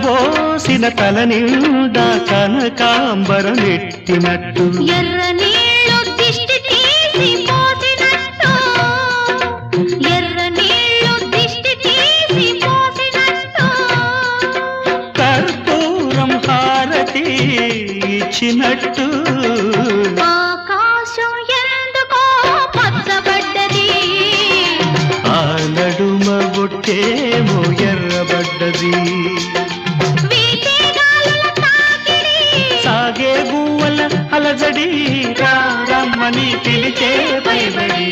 విరబోసిన తల నిండా కనకాంబరమెట్టినట్టు ఎర్ర నీళ్ళు దిష్టి తీసి పోసినట్టు ఎర్ర నీళ్ళు దిష్టి తీసి పోసినట్టు కర్పూరం హారతి ఇచ్చినట్టు ఆకాశం ఎందుకో పచ్చబడ్డది ఆ నడుమ బొట్టేమో ఎర్రబడ్డది వీచే గాలుల తాకిడి సాగే గువ్వల అలజడి రమ్మని పిలిచే పైబడి